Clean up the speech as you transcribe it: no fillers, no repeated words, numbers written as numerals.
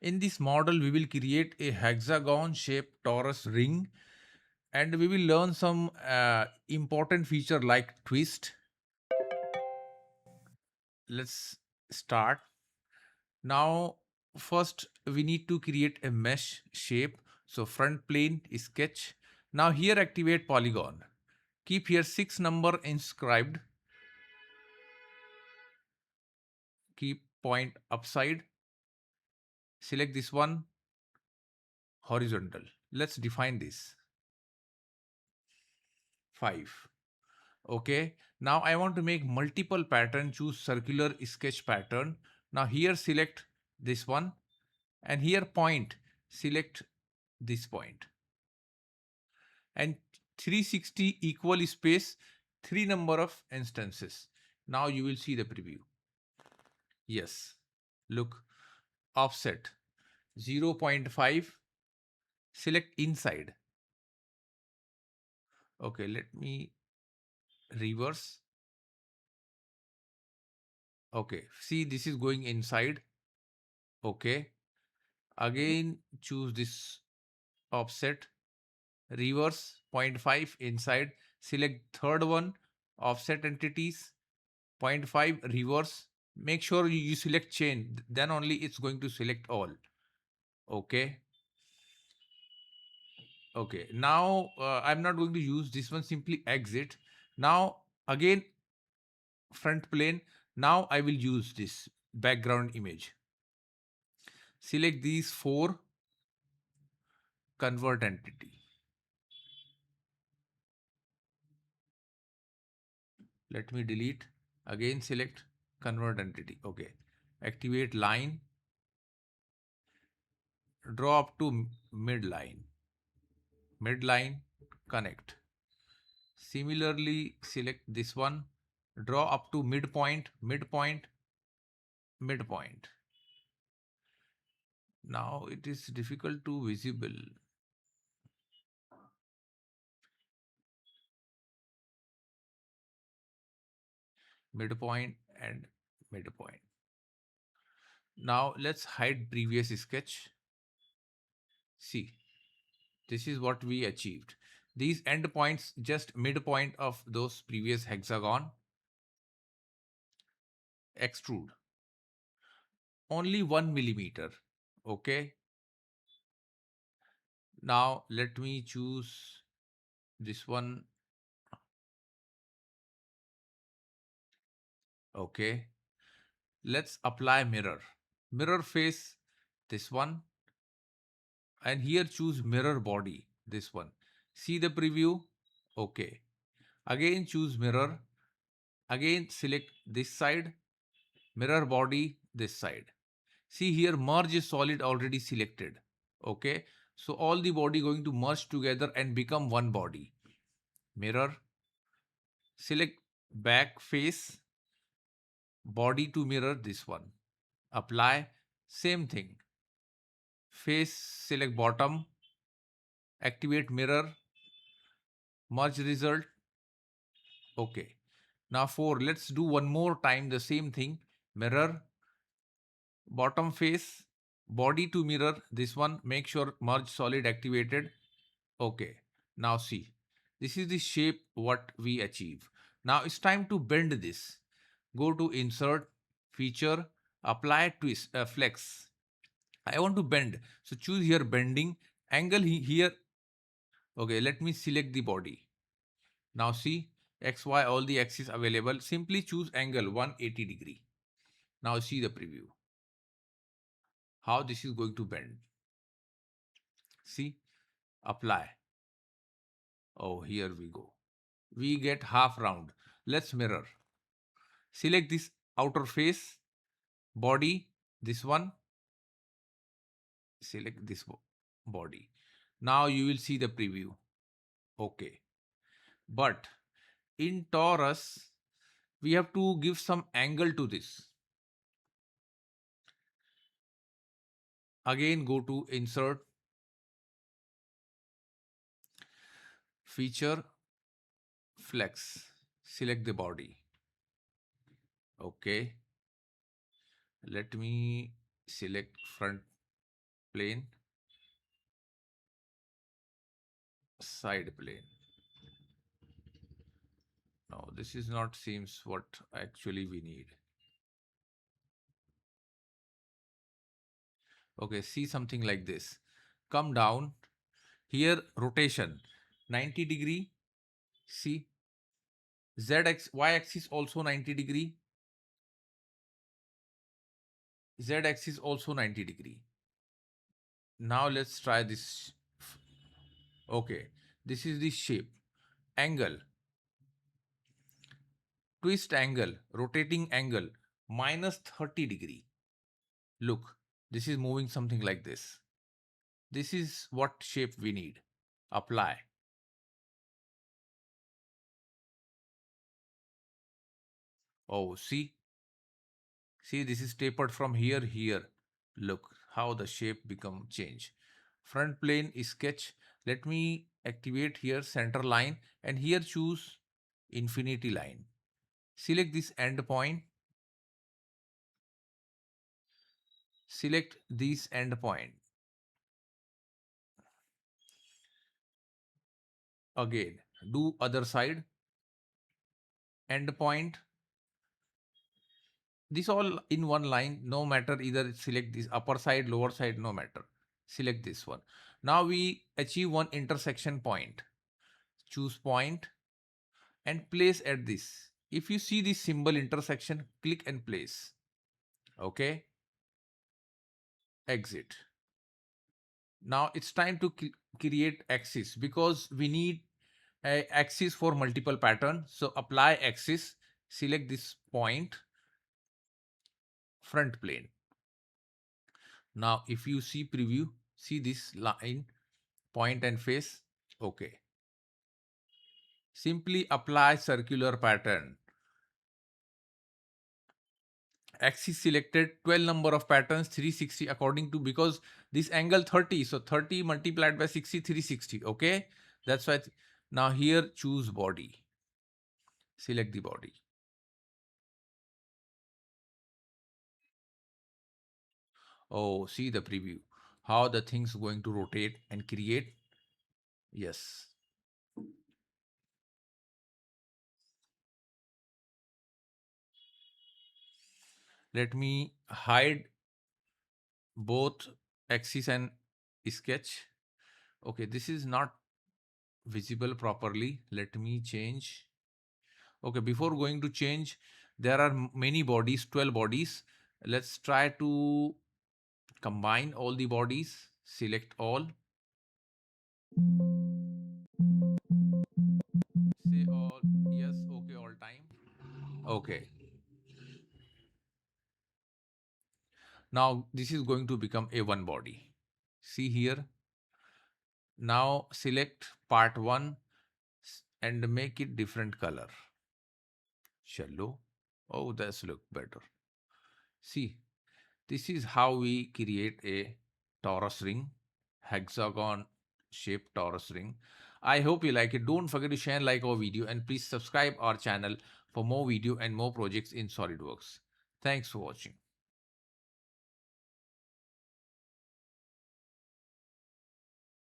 In this model, we will create a hexagon shaped torus ring, and we will learn some important feature like twist. Let's start. Now, first we need to create a mesh shape. So front plane sketch. Now here activate polygon. Keep here 6 number inscribed. Keep point upside. Select this one, horizontal. Let's define this. 5. Okay. Now I want to make multiple pattern. Choose circular sketch pattern. Now here select this one, and here point. Select this point. And 360 equal space, 3 number of instances. Now you will see the preview. Yes. Look. Offset 0.5. Select inside. Okay, let me reverse. Okay, see, this is going inside. Okay, again choose this offset, reverse 0.5 inside. Select third one, offset entities, 0.5 reverse. Make sure you select chain, then only it's going to select all. Okay. Okay, now I'm not going to use this one, simply exit. Now again front plane. Now I will use this background image. Select these 4, convert entity. Let me delete. Again select convert entity. Okay. Activate line. Draw up to midline. Midline, connect. Similarly, select this one. Draw up to midpoint, midpoint, midpoint. Now it is difficult to visible. Midpoint and midpoint. Now let's hide previous sketch. See, this is what we achieved. These endpoints just midpoint of those previous hexagon. Extrude. Only 1 millimeter. Okay. Now let me choose this one. Okay. Let's apply mirror. Mirror face, this one. And here choose mirror body, this one. See the preview. Okay. Again choose mirror. Again select this side. Mirror body, this side. See here, merge solid already selected. Okay. So all the body going to merge together and become one body. Mirror. Select back face. Body to mirror, this one. Apply. Same thing. Face, select bottom. Activate mirror. Merge result. Okay. Now 4. Let's do one more time the same thing. Mirror. Bottom face. Body to mirror, this one. Make sure merge solid activated. Okay. Now see. This is the shape what we achieve. Now it's time to bend this. Go to insert, feature, apply twist, flex. I want to bend. So choose here bending, angle here. Okay, let me select the body. Now see, X, Y, all the axes available. Simply choose angle 180 degree. Now see the preview. How this is going to bend. See, apply. Oh, here we go. We get half round. Let's mirror. Select this outer face, body, this one. Select this body. Now you will see the preview. Okay. But in torus, we have to give some angle to this. Again, go to insert, feature, flex. Select the body. Okay. Let me select front plane, side plane. No, this is not seems what actually we need. Okay, see something like this. Come down. Here, rotation, 90 degree. See, y-axis also 90 degree. Z-axis also 90 degree. Now let's try this. Okay, this is the shape. Angle, twist angle, rotating angle, minus 30 degree. Look, this is moving something like this. This is what shape we need. Apply. Oh, see, this is tapered from here. Look how the shape become change. Front plane is sketch. Let me activate here center line and here choose infinity line. Select this end point. Select this end point. Again, do other side. End point. This all in one line, no matter either select this upper side, lower side, no matter. Select this one. Now we achieve one intersection point. Choose point and place at this. If you see this symbol intersection, click and place. Okay. Exit. Now it's time to create axis because we need a axis for multiple pattern. So apply axis, select this point, front plane. Now if you see preview, see this line, point and face. Okay. Simply apply circular pattern. Axis selected, 12 number of patterns, 360 according to, because this angle 30, so 30 multiplied by 60, 360. Okay, that's why. Now here choose body, select the body. Oh, see the preview, how the thing's going to rotate and create. Yes. Let me hide both axis and sketch. Okay, this is not visible properly. Let me change. Okay, before going to change, there are many bodies, 12 bodies. Let's try to combine all the bodies, select all. Say all, yes, okay, all time. Okay. Now this is going to become a one body. See here. Now select part 1 and make it different color. Shallow. Oh, that's look better. See, this is how we create a torus ring, hexagon shaped torus ring. I hope you like it. Don't forget to share and like our video and please subscribe our channel for more video and more projects in SolidWorks. Thanks for watching.